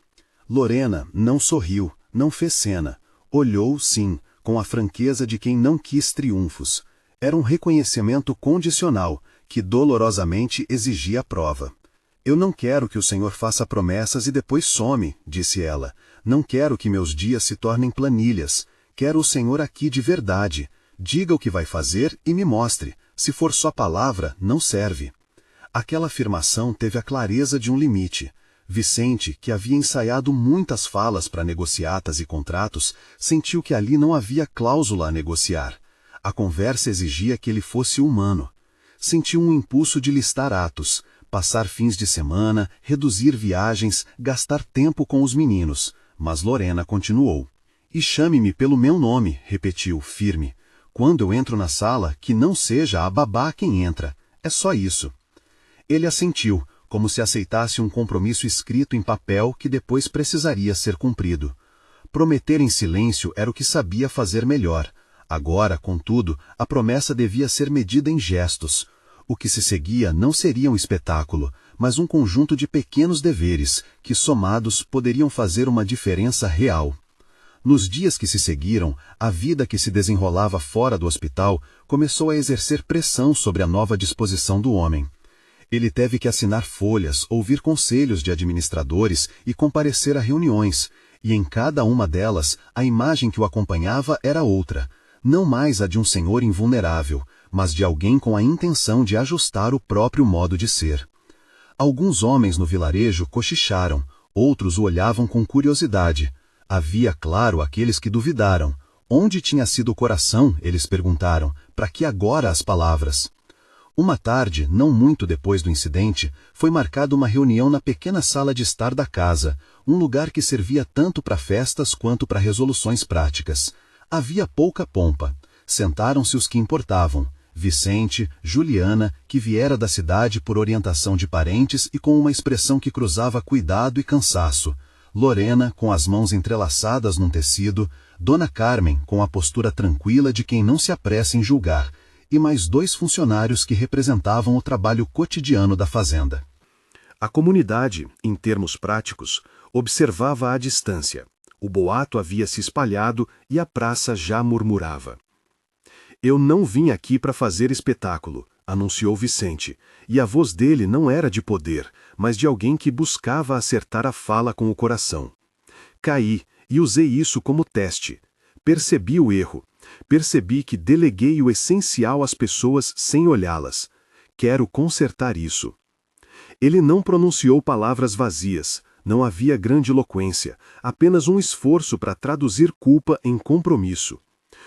Lorena não sorriu, não fez cena. Olhou, sim, com a franqueza de quem não quis triunfos. Era um reconhecimento condicional, que dolorosamente exigia a prova. "Eu não quero que o senhor faça promessas e depois some", disse ela. "Não quero que meus dias se tornem planilhas. Quero o senhor aqui de verdade. Diga o que vai fazer e me mostre. Se for só palavra, não serve." Aquela afirmação teve a clareza de um limite. Vicente, que havia ensaiado muitas falas para negociatas e contratos, sentiu que ali não havia cláusula a negociar. A conversa exigia que ele fosse humano. Sentiu um impulso de listar atos, passar fins de semana, reduzir viagens, gastar tempo com os meninos. Mas Lorena continuou. "E chame-me pelo meu nome", repetiu, firme. "Quando eu entro na sala, que não seja a babá quem entra. É só isso." Ele assentiu, como se aceitasse um compromisso escrito em papel que depois precisaria ser cumprido. Prometer em silêncio era o que sabia fazer melhor. Agora, contudo, a promessa devia ser medida em gestos. O que se seguia não seria um espetáculo, mas um conjunto de pequenos deveres, que somados poderiam fazer uma diferença real. Nos dias que se seguiram, a vida que se desenrolava fora do hospital começou a exercer pressão sobre a nova disposição do homem. Ele teve que assinar folhas, ouvir conselhos de administradores e comparecer a reuniões, e em cada uma delas a imagem que o acompanhava era outra, não mais a de um senhor invulnerável, mas de alguém com a intenção de ajustar o próprio modo de ser. Alguns homens no vilarejo cochicharam, outros o olhavam com curiosidade. Havia, claro, aqueles que duvidaram. Onde tinha sido o coração, eles perguntaram, para que agora as palavras? Uma tarde, não muito depois do incidente, foi marcada uma reunião na pequena sala de estar da casa, um lugar que servia tanto para festas quanto para resoluções práticas. Havia pouca pompa. Sentaram-se os que importavam. Vicente, Juliana, que viera da cidade por orientação de parentes e com uma expressão que cruzava cuidado e cansaço. Lorena, com as mãos entrelaçadas num tecido, Dona Carmen, com a postura tranquila de quem não se apressa em julgar, e mais 2 funcionários que representavam o trabalho cotidiano da fazenda. A comunidade, em termos práticos, observava à distância. O boato havia se espalhado e a praça já murmurava. Eu não vim aqui para fazer espetáculo, anunciou Vicente, e a voz dele não era de poder, mas de alguém que buscava acertar a fala com o coração. Caí e usei isso como teste. Percebi o erro. Percebi que deleguei o essencial às pessoas sem olhá-las. Quero consertar isso. Ele não pronunciou palavras vazias, não havia grandiloquência, apenas um esforço para traduzir culpa em compromisso.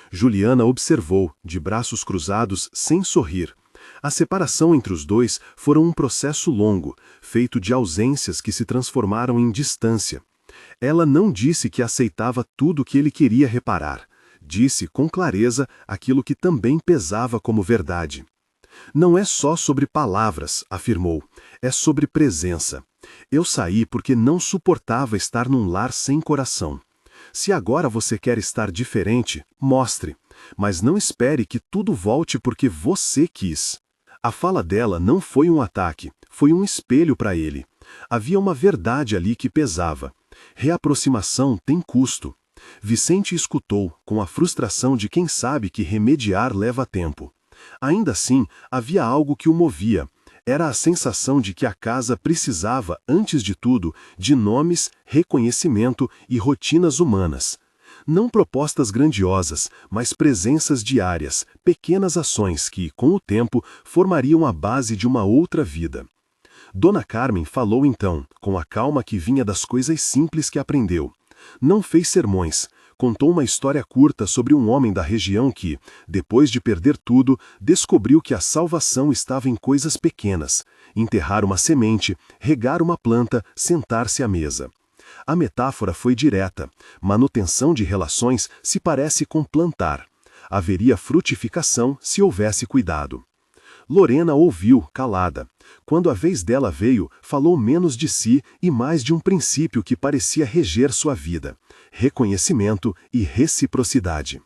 Juliana observou, de braços cruzados, sem sorrir. A separação entre os dois fora um processo longo, feito de ausências que se transformaram em distância. Ela não disse que aceitava tudo que ele queria reparar. Disse com clareza aquilo que também pesava como verdade. Não é só sobre palavras, afirmou, é sobre presença. Eu saí porque não suportava estar num lar sem coração. Se agora você quer estar diferente, mostre, mas não espere que tudo volte porque você quis. A fala dela não foi um ataque, foi um espelho para ele. Havia uma verdade ali que pesava. Reaproximação tem custo. Vicente escutou, com a frustração de quem sabe que remediar leva tempo. Ainda assim, havia algo que o movia. Era a sensação de que a casa precisava, antes de tudo, de nomes, reconhecimento e rotinas humanas. Não propostas grandiosas, mas presenças diárias, pequenas ações que, com o tempo, formariam a base de uma outra vida. Dona Carmen falou então, com a calma que vinha das coisas simples que aprendeu. Não fez sermões. Contou uma história curta sobre um homem da região que, depois de perder tudo, descobriu que a salvação estava em coisas pequenas: enterrar uma semente, regar uma planta, sentar-se à mesa. A metáfora foi direta. Manutenção de relações se parece com plantar. Haveria frutificação se houvesse cuidado. Lorena ouviu, calada. Quando a vez dela veio, falou menos de si e mais de um princípio que parecia reger sua vida: reconhecimento e reciprocidade.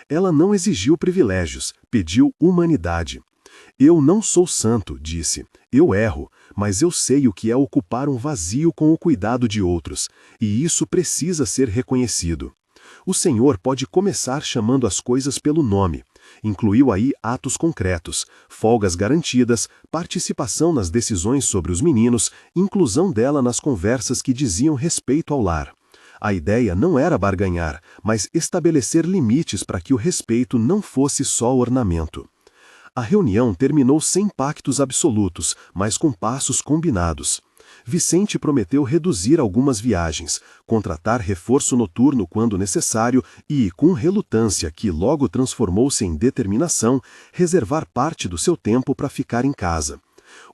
Ela não exigiu privilégios, pediu humanidade. Eu não sou santo, disse. Eu erro, mas eu sei o que é ocupar um vazio com o cuidado de outros, e isso precisa ser reconhecido. O Senhor pode começar chamando as coisas pelo nome. Incluiu aí atos concretos, folgas garantidas, participação nas decisões sobre os meninos, inclusão dela nas conversas que diziam respeito ao lar. A ideia não era barganhar, mas estabelecer limites para que o respeito não fosse só ornamento. A reunião terminou sem pactos absolutos, mas com passos combinados. Vicente prometeu reduzir algumas viagens, contratar reforço noturno quando necessário e, com relutância que logo transformou-se em determinação, reservar parte do seu tempo para ficar em casa.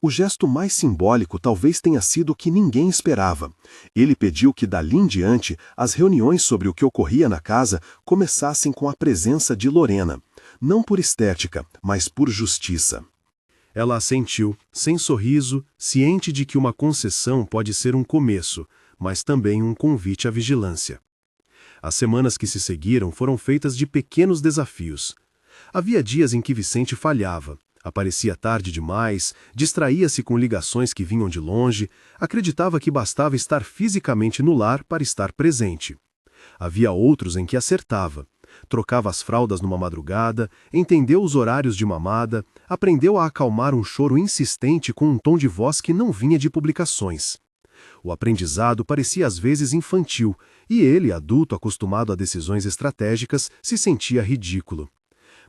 O gesto mais simbólico talvez tenha sido o que ninguém esperava. Ele pediu que dali em diante as reuniões sobre o que ocorria na casa começassem com a presença de Lorena, não por estética, mas por justiça. Ela assentiu, sem sorriso, ciente de que uma concessão pode ser um começo, mas também um convite à vigilância. As semanas que se seguiram foram feitas de pequenos desafios. Havia dias em que Vicente falhava, aparecia tarde demais, distraía-se com ligações que vinham de longe, acreditava que bastava estar fisicamente no lar para estar presente. Havia outros em que acertava. Trocava as fraldas numa madrugada, entendeu os horários de mamada, aprendeu a acalmar um choro insistente com um tom de voz que não vinha de publicações. O aprendizado parecia às vezes infantil, e ele, adulto acostumado a decisões estratégicas, se sentia ridículo.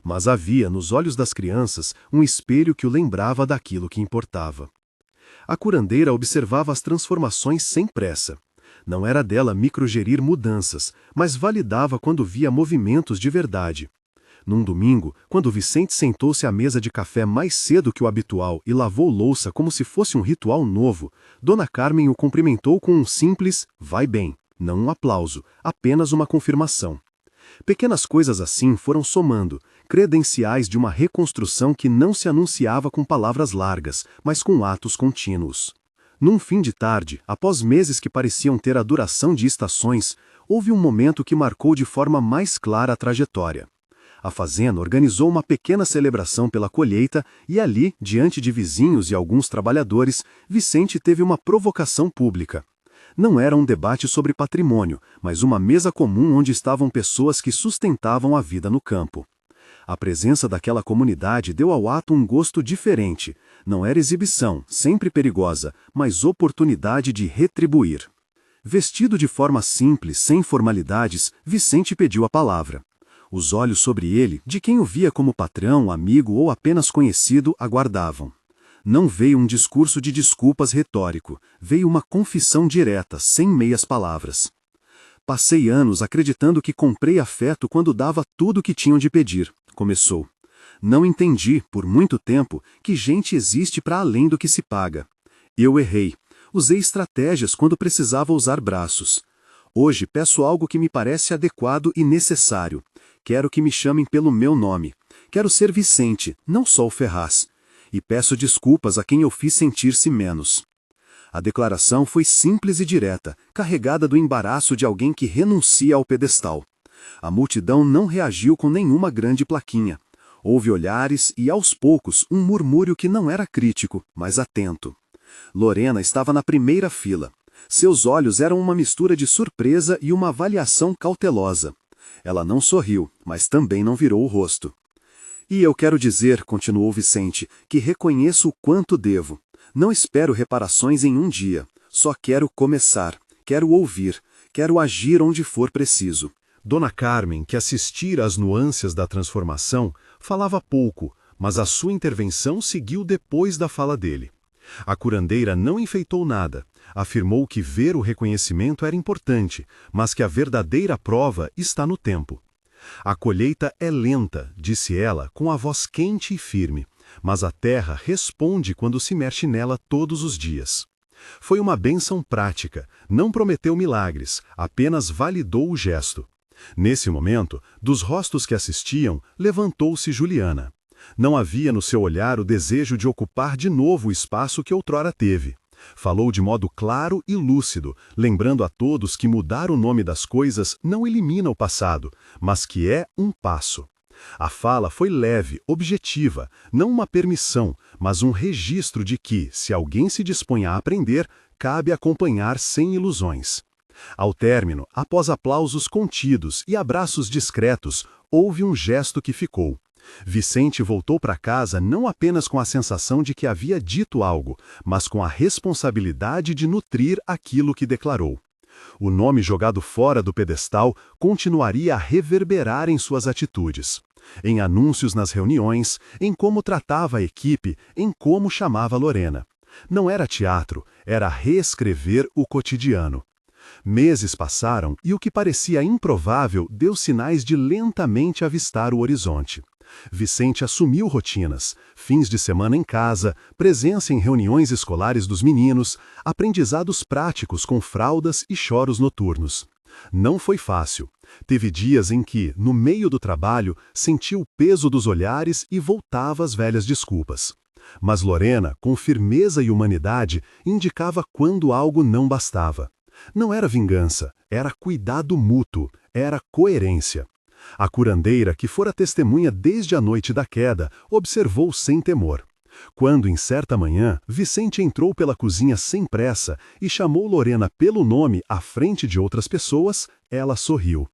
Mas havia, nos olhos das crianças, um espelho que o lembrava daquilo que importava. A curandeira observava as transformações sem pressa. Não era dela microgerir mudanças, mas validava quando via movimentos de verdade. Num domingo, quando Vicente sentou-se à mesa de café mais cedo que o habitual e lavou louça como se fosse um ritual novo, Dona Carmen o cumprimentou com um simples "vai bem", não um aplauso, apenas uma confirmação. Pequenas coisas assim foram somando, credenciais de uma reconstrução que não se anunciava com palavras largas, mas com atos contínuos. Num fim de tarde, após meses que pareciam ter a duração de estações, houve um momento que marcou de forma mais clara a trajetória. A fazenda organizou uma pequena celebração pela colheita e ali, diante de vizinhos e alguns trabalhadores, Vicente teve uma provocação pública. Não era um debate sobre patrimônio, mas uma mesa comum onde estavam pessoas que sustentavam a vida no campo. A presença daquela comunidade deu ao ato um gosto diferente. Não era exibição, sempre perigosa, mas oportunidade de retribuir. Vestido de forma simples, sem formalidades, Vicente pediu a palavra. Os olhos sobre ele, de quem o via como patrão, amigo ou apenas conhecido, aguardavam. Não veio um discurso de desculpas retórico, veio uma confissão direta, sem meias palavras. Passei anos acreditando que comprei afeto quando dava tudo o que tinham de pedir, começou. Não entendi, por muito tempo, que gente existe para além do que se paga. Eu errei. Usei estratégias quando precisava usar braços. Hoje peço algo que me parece adequado e necessário. Quero que me chamem pelo meu nome. Quero ser Vicente, não só o Ferraz. E peço desculpas a quem eu fiz sentir-se menos. A declaração foi simples e direta, carregada do embaraço de alguém que renuncia ao pedestal. A multidão não reagiu com nenhuma grande plaquinha. Houve olhares e, aos poucos, um murmúrio que não era crítico, mas atento. Lorena estava na primeira fila. Seus olhos eram uma mistura de surpresa e uma avaliação cautelosa. Ela não sorriu, mas também não virou o rosto. E eu quero dizer, continuou Vicente, que reconheço o quanto devo. Não espero reparações em um dia. Só quero começar, quero ouvir, quero agir onde for preciso. Dona Carmen, que assistira às nuances da transformação, falava pouco, mas a sua intervenção seguiu depois da fala dele. A curandeira não enfeitou nada, afirmou que ver o reconhecimento era importante, mas que a verdadeira prova está no tempo. A colheita é lenta, disse ela, com a voz quente e firme, mas a terra responde quando se mexe nela todos os dias. Foi uma bênção prática, não prometeu milagres, apenas validou o gesto. Nesse momento, dos rostos que assistiam, levantou-se Juliana. Não havia no seu olhar o desejo de ocupar de novo o espaço que outrora teve. Falou de modo claro e lúcido, lembrando a todos que mudar o nome das coisas não elimina o passado, mas que é um passo. A fala foi leve, objetiva, não uma permissão, mas um registro de que, se alguém se dispõe a aprender, cabe acompanhar sem ilusões. Ao término, após aplausos contidos e abraços discretos, houve um gesto que ficou. Vicente voltou para casa não apenas com a sensação de que havia dito algo, mas com a responsabilidade de nutrir aquilo que declarou. O nome jogado fora do pedestal continuaria a reverberar em suas atitudes, em anúncios nas reuniões, em como tratava a equipe, em como chamava Lorena. Não era teatro, era reescrever o cotidiano. Meses passaram e o que parecia improvável deu sinais de lentamente avistar o horizonte. Vicente assumiu rotinas, fins de semana em casa, presença em reuniões escolares dos meninos, aprendizados práticos com fraldas e choros noturnos. Não foi fácil. Teve dias em que, no meio do trabalho, sentiu o peso dos olhares e voltava às velhas desculpas. Mas Lorena, com firmeza e humanidade, indicava quando algo não bastava. Não era vingança, era cuidado mútuo, era coerência. A curandeira, que fora testemunha desde a noite da queda, observou sem temor. Quando, em certa manhã, Vicente entrou pela cozinha sem pressa e chamou Lorena pelo nome à frente de outras pessoas, ela sorriu.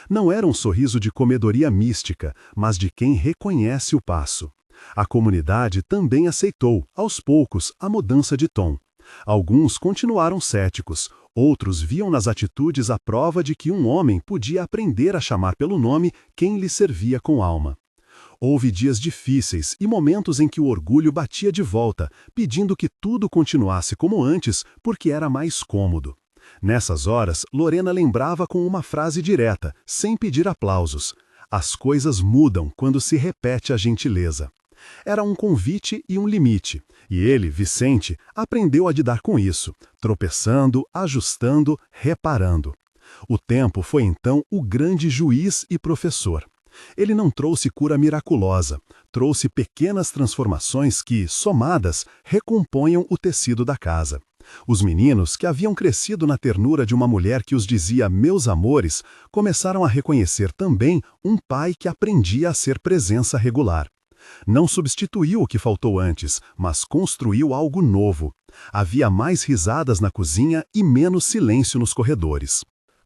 Não era um sorriso de comedoria mística, mas de quem reconhece o passo. A comunidade também aceitou, aos poucos, a mudança de tom. Alguns continuaram céticos, outros viam nas atitudes a prova de que um homem podia aprender a chamar pelo nome quem lhe servia com alma. Houve dias difíceis e momentos em que o orgulho batia de volta, pedindo que tudo continuasse como antes, porque era mais cômodo. Nessas horas, Lorena lembrava com uma frase direta, sem pedir aplausos: "As coisas mudam quando se repete a gentileza." Era um convite e um limite, e ele, Vicente, aprendeu a lidar com isso, tropeçando, ajustando, reparando. O tempo foi então o grande juiz e professor. Ele não trouxe cura miraculosa, trouxe pequenas transformações que, somadas, recomponham o tecido da casa. Os meninos, que haviam crescido na ternura de uma mulher que os dizia "meus amores", começaram a reconhecer também um pai que aprendia a ser presença regular. Não substituiu o que faltou antes, mas construiu algo novo. Havia mais risadas na cozinha e menos silêncio nos corredores.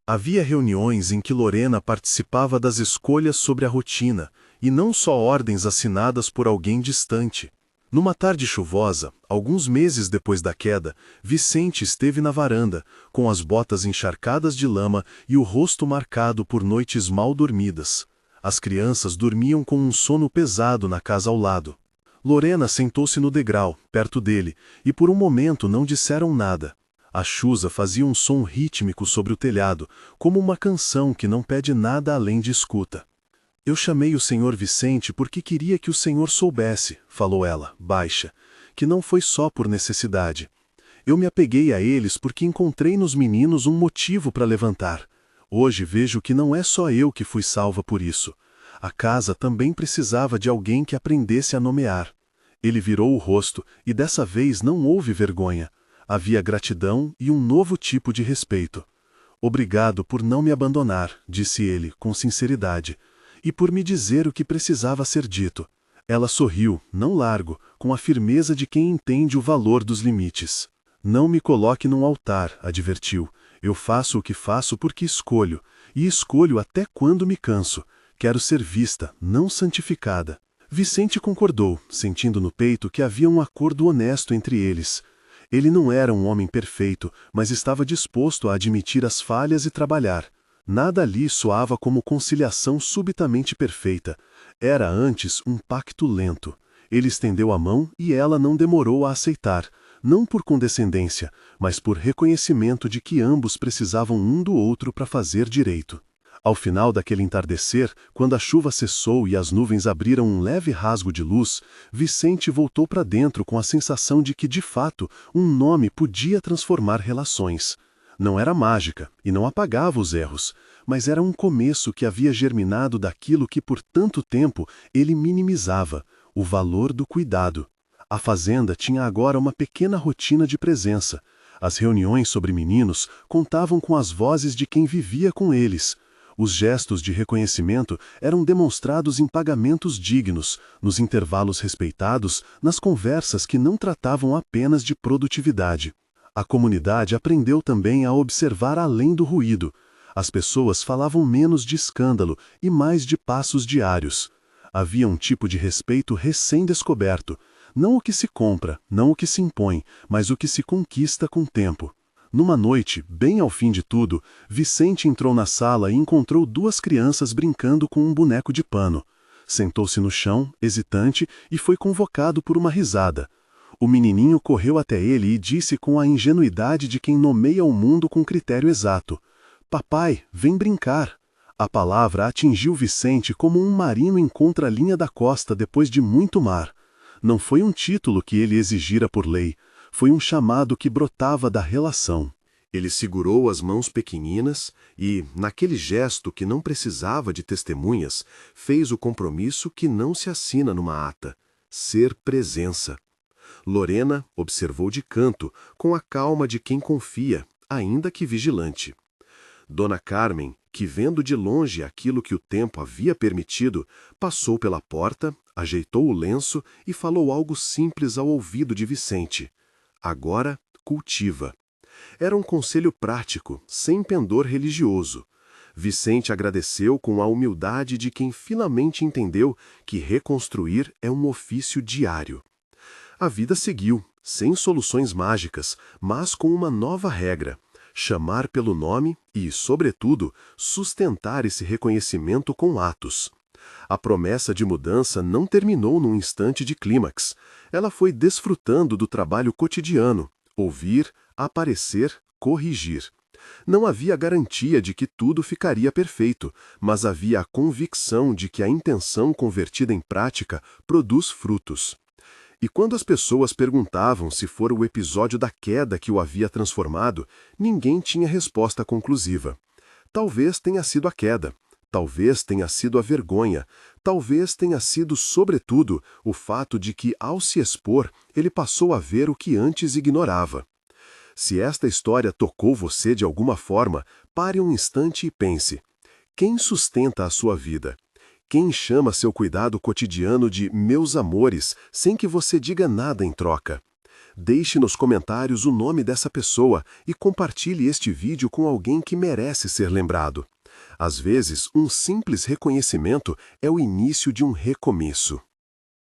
Havia reuniões em que Lorena participava das escolhas sobre a rotina, e não só ordens assinadas por alguém distante. Numa tarde chuvosa, alguns meses depois da queda, Vicente esteve na varanda, com as botas encharcadas de lama e o rosto marcado por noites mal dormidas. As crianças dormiam com um sono pesado na casa ao lado. Lorena sentou-se no degrau, perto dele, e por um momento não disseram nada. A chuva fazia um som rítmico sobre o telhado, como uma canção que não pede nada além de escuta. "Eu chamei o Sr. Vicente porque queria que o senhor soubesse", falou ela, baixa, "que não foi só por necessidade. Eu me apeguei a eles porque encontrei nos meninos um motivo para levantar. Hoje vejo que não é só eu que fui salva por isso. A casa também precisava de alguém que aprendesse a nomear." Ele virou o rosto, e dessa vez não houve vergonha. Havia gratidão e um novo tipo de respeito. "Obrigado por não me abandonar", disse ele, com sinceridade, "e por me dizer o que precisava ser dito." Ela sorriu, não largo, com a firmeza de quem entende o valor dos limites. "Não me coloque num altar", advertiu. "Eu faço o que faço porque escolho, e escolho até quando me canso. Quero ser vista, não santificada." Vicente concordou, sentindo no peito que havia um acordo honesto entre eles. Ele não era um homem perfeito, mas estava disposto a admitir as falhas e trabalhar. Nada ali soava como conciliação subitamente perfeita. Era antes um pacto lento. Ele estendeu a mão e ela não demorou a aceitar, não por condescendência, mas por reconhecimento de que ambos precisavam um do outro para fazer direito. Ao final daquele entardecer, quando a chuva cessou e as nuvens abriram um leve rasgo de luz, Vicente voltou para dentro com a sensação de que, de fato, um nome podia transformar relações. Não era mágica e não apagava os erros, mas era um começo que havia germinado daquilo que por tanto tempo ele minimizava, o valor do cuidado. A fazenda tinha agora uma pequena rotina de presença. As reuniões sobre meninos contavam com as vozes de quem vivia com eles. Os gestos de reconhecimento eram demonstrados em pagamentos dignos, nos intervalos respeitados, nas conversas que não tratavam apenas de produtividade. A comunidade aprendeu também a observar além do ruído. As pessoas falavam menos de escândalo e mais de passos diários. Havia um tipo de respeito recém-descoberto, não o que se compra, não o que se impõe, mas o que se conquista com o tempo. Numa noite, bem ao fim de tudo, Vicente entrou na sala e encontrou duas crianças brincando com um boneco de pano. Sentou-se no chão, hesitante, e foi convocado por uma risada. O menininho correu até ele e disse com a ingenuidade de quem nomeia o mundo com critério exato: "Papai, vem brincar." A palavra atingiu Vicente como um marino encontra a linha da costa depois de muito mar. Não foi um título que ele exigira por lei. Foi um chamado que brotava da relação. Ele segurou as mãos pequeninas e, naquele gesto que não precisava de testemunhas, fez o compromisso que não se assina numa ata: ser presença. Lorena observou de canto, com a calma de quem confia, ainda que vigilante. Dona Carmen, que vendo de longe aquilo que o tempo havia permitido, passou pela porta, Ajeitou o lenço e falou algo simples ao ouvido de Vicente. Agora, cultiva. Era um conselho prático, sem pendor religioso. Vicente agradeceu com a humildade de quem finalmente entendeu que reconstruir é um ofício diário. A vida seguiu, sem soluções mágicas, mas com uma nova regra: chamar pelo nome e, sobretudo, sustentar esse reconhecimento com atos. A promessa de mudança não terminou num instante de clímax. Ela foi desfrutando do trabalho cotidiano: ouvir, aparecer, corrigir. Não havia garantia de que tudo ficaria perfeito, mas havia a convicção de que a intenção convertida em prática produz frutos. E quando as pessoas perguntavam se fora o episódio da queda que o havia transformado, ninguém tinha resposta conclusiva. Talvez tenha sido a queda, talvez tenha sido a vergonha, talvez tenha sido, sobretudo, o fato de que, ao se expor, ele passou a ver o que antes ignorava. Se esta história tocou você de alguma forma, pare um instante e pense: quem sustenta a sua vida? Quem chama seu cuidado cotidiano de meus amores, sem que você diga nada em troca? Deixe nos comentários o nome dessa pessoa e compartilhe este vídeo com alguém que merece ser lembrado. Às vezes, um simples reconhecimento é o início de um recomeço.